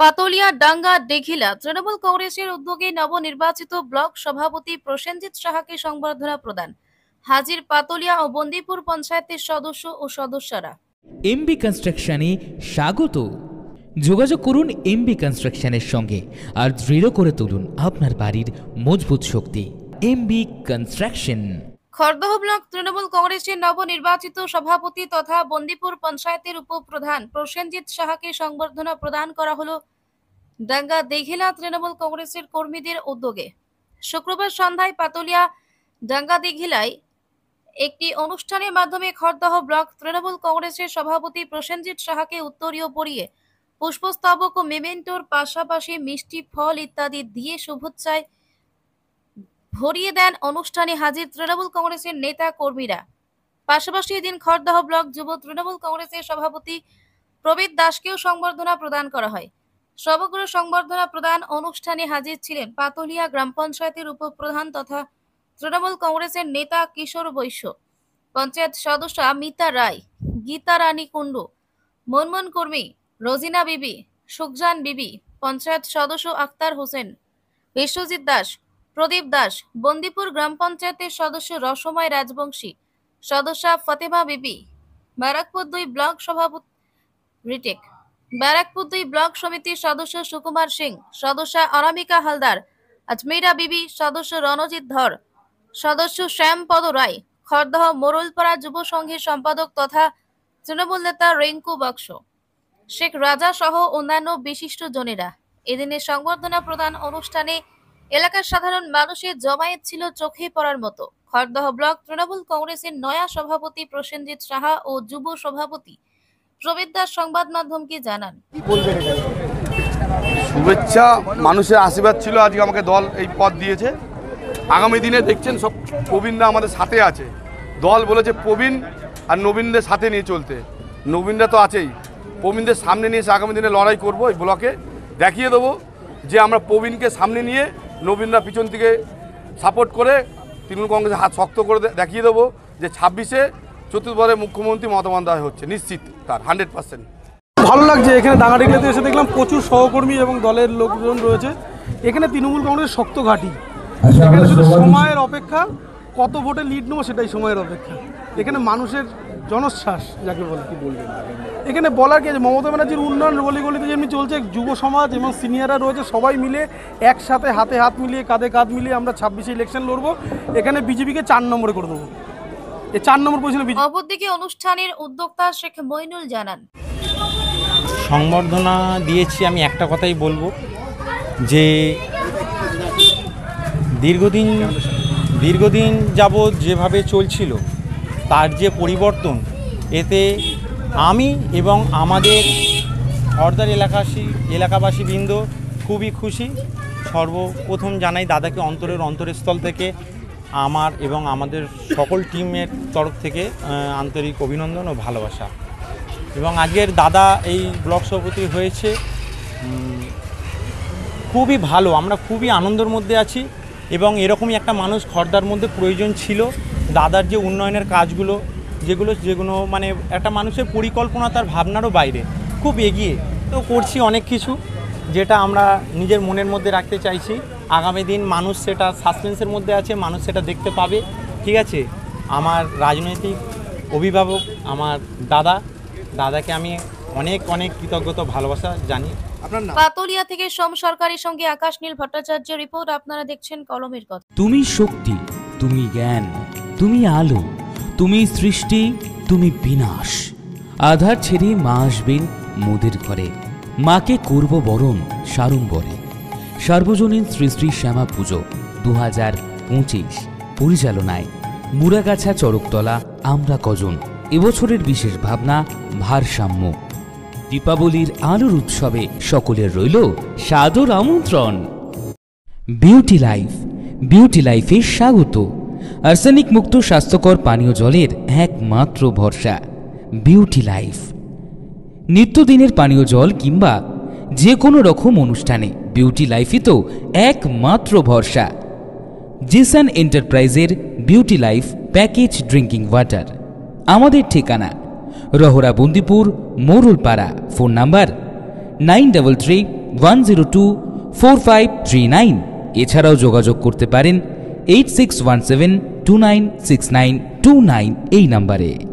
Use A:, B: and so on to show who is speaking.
A: পাতলিয়া ডাঙ্গা দেখিলা তৃণমূল কংগ্রেসের উদ্যোগে নবনির্বাচিত ব্লক সভাপতি প্রসেনজিৎ সাহাকে সংবর্ধনা প্রদান। হাজির পাতলিয়া ও বন্দিপুর পঞ্চায়েতের সদস্য ও সদস্যরা।
B: এমবি কনস্ট্রাকশনে স্বাগত। যোগাযোগ করুন এমবি কনস্ট্রাকশনের সঙ্গে আর দৃঢ় করে তুলুন আপনার বাড়ির মজবুত শক্তি। MB construction.
A: Khardah block Trinamool কংগ্রেসের নবনির্বাচিত সভাপতি তথা বন্দিপুর পঞ্চায়েতের উপপ্রধান প্রসেনজিৎ সাহাকে সংবর্ধনা প্রদান করা হলো ডাঙ্গা দেখিলা তৃণমূল কংগ্রেসের কর্মীদের উদ্যোগে। শুক্রবার সন্ধ্যায় পাতলিয়া ডাঙ্গা দেখিলায় একটি অনুষ্ঠানের মাধ্যমে খড়দহ ব্লক তৃণমূল কংগ্রেসের সভাপতি প্রসেনজিৎ সাহাকে উত্তরীয় পরিয়ে পুষ্পস্তবক ও মেমেন্টোর পাশাপাশি মিষ্টি ফল ইত্যাদি দিয়ে শুভেচ্ছায় ভরিয়ে দেন অনুষ্ঠানে হাজির তৃণমূল কংগ্রেসের নেতা কর্মীরা। পাশাপাশি এদিন খড়দহ ব্লক যুব তৃণমূল কংগ্রেসের সভাপতি প্রবীর দাসকেও সংবর্ধনা প্রদান করা হয়। সমগ্র সংবর্ধনা প্রদান অনুষ্ঠানে হাজির ছিলেন পাতলিয়া গ্রাম পঞ্চায়েতের উপপ্রধান তথা তৃণমূল কংগ্রেসের নেতা কিশোর বৈশ্য, পঞ্চায়েত সদস্য মিতা রায়, গীতা রানী কুণ্ডু, মনমোহন কর্মী, রোজিনা বিবি, সুখজান বিবি, পঞ্চায়েত সদস্য আক্তার হোসেন, বিশ্বজিৎ দাস, প্রদীপ দাস, বন্দিপুর গ্রাম পঞ্চায়েতের সদস্য রসময় রাজবংশী, সদস্য ফতেমা বিবি, ব্যারাকপুর 2 ব্লক সভাপতি রিটেক, ব্যারাকপুর 2 ব্লক সমিতির সদস্য সুকুমার সিং, সদস্য অনামিকা হালদার, আজমিরা বিবি, সদস্য রণজিৎ ধর, সদস্য শ্যামপদ রায়, খড়দহ মোরলপাড়া যুব সংঘের সম্পাদক তথা তৃণমূল নেতা রিঙ্কু বক্স, শেখ রাজা সহ অন্যান্য বিশিষ্ট জনেরা। এদিনের সংবর্ধনা প্রদান অনুষ্ঠানে এলাকার সাধারণ মানুষের জমায়েত ছিল চোখে পড়ার মতো। খড়দহ ব্লক তৃণমূল কংগ্রেসের নয়া সভাপতি প্রসেনজিৎ সাহা ও যুব সভাপতি প্রবীর দাস সংবাদ মাধ্যমকে জানান,
C: শুভেচ্ছা, মানুষের আশীর্বাদ ছিল। আজকে আমাকে দল এই পদ দিয়েছে। আগামী দিনে দেখছেন সব প্রবীণরা আমাদের সাথে আছে। দল বলেছে প্রবীণ আর নবীনদের সাথে নিয়ে চলতে। নবীনরা তো আছেই, প্রবীণদের সামনে নিয়ে এসে আগামী দিনে লড়াই করব। এই ব্লকে দেখিয়ে দেবো যে আমরা প্রবীণকে সামনে নিয়ে নবীনরা পিছন থেকে সাপোর্ট করে তৃণমূল কংগ্রেসের হাত শক্ত করে দেখিয়ে দেবো যে 26-এ চতুর্থবারের মুখ্যমন্ত্রী মমতা বন্দ্যোপাধ্যায় হচ্ছে নিশ্চিত, তার 100%।
D: ভালো লাগছে। এখানে ডাঙ্গাডিগলাতে এসে দেখলাম প্রচুর সহকর্মী এবং দলের লোকজন রয়েছে। এখানে তৃণমূল কংগ্রেসের শক্ত ঘাঁটি। এখানে শুধু সময়ের অপেক্ষা, কত ভোটে লিড নেবো সেটাই সময়ের অপেক্ষা। এখানে মানুষের জনশ্বাস যাকে বলে, কি বলবেন এখানে বলার কি আছে? মমতা ব্যানার্জির উন্নয়ন গলি গলিতে যেমনি চলছে, যুব সমাজ এবং সিনিয়ররা রয়েছে, সবাই মিলে একসাথে হাতে হাত মিলিয়ে কাঁধে কাঁধ মিলিয়ে আমরা 26-এ ইলেকশন লড়বো। এখানে বিজেপিকে 4 নম্বরে করে দেবো। এই 4 নম্বর পজিশনে।
A: অপরদিকে অনুষ্ঠানের উদ্যোক্তা শেখ মইনুল জানান,
E: সংবর্ধনা দিয়েছি আমি একটা কথাই বলবো যে দীর্ঘদিন যাবৎ যেভাবে চলছিল তার যে পরিবর্তন, এতে আমি এবং আমাদের খড়দার এলাকাবাসীবৃন্দ খুবই খুশি। সর্বপ্রথম জানাই দাদাকে অন্তরস্থল থেকে আমার এবং আমাদের সকল টিমের তরফ থেকে আন্তরিক অভিনন্দন ও ভালোবাসা। এবং আজকের দাদা এই ব্লক সভাপতি হয়েছে, খুবই ভালো। আমরা খুবই আনন্দের মধ্যে আছি এবং এরকমই একটা মানুষ খড়দার মধ্যে প্রয়োজন ছিল। দাদার যে উন্নয়নের কাজগুলো যেগুলো মানে একটা মানুষের পরিকল্পনা, তার ভাবনারও বাইরে, খুব এগিয়ে তো করছি অনেক কিছু, যেটা আমরা নিজের মনের মধ্যে রাখতে চাইছি। আগামী দিন মানুষ সেটা সাসপেন্সের মধ্যে আছে, মানুষ সেটা দেখতে পাবে। ঠিক আছে, আমার রাজনৈতিক অভিভাবক আমার দাদাকে আমি অনেক কৃতজ্ঞতা ভালোবাসা জানি।
A: পাতলিয়া থেকে সোম সরকারের সঙ্গে আকাশ নীল ভট্টাচার্য রিপোর্ট। আপনারা দেখছেন কলমের কথা।
B: তুমি শক্তি, তুমি জ্ঞান, তুমি আলো, তুমি সৃষ্টি, তুমি বিনাশ। আধার ছেড়ে মা আসবেন মোদের ঘরে। মাকে করব বরণ সাড়ম্বরে। সার্বজনীন শ্রী শ্রী শ্যামা পুজো 2025 পরিচালনায় মুরাগাছা চড়কতলা আমরা কজন। এবছরের বিশেষ ভাবনা ভারসাম্য। দীপাবলির আলোর উৎসবে সকলের রইল সাদর আমন্ত্রণ। বিউটি লাইফে স্বাগত। আর্সেনিক মুক্ত স্বাস্থ্যকর পানীয় জলের একমাত্র ভরসা বিউটি লাইফ। নিত্যদিনের পানীয় জল কিংবা যে কোনো রকম অনুষ্ঠানে বিউটি লাইফই তো একমাত্র ভরসা। জিসান এন্টারপ্রাইজের beauty life package drinking water. আমাদের ঠিকানা রহরা বন্দিপুর মোরলপাড়া। Phone number 9334 8617-102-4539। এছাড়াও যোগাযোগ করতে পারেন 8617-296929 এই নাম্বারে।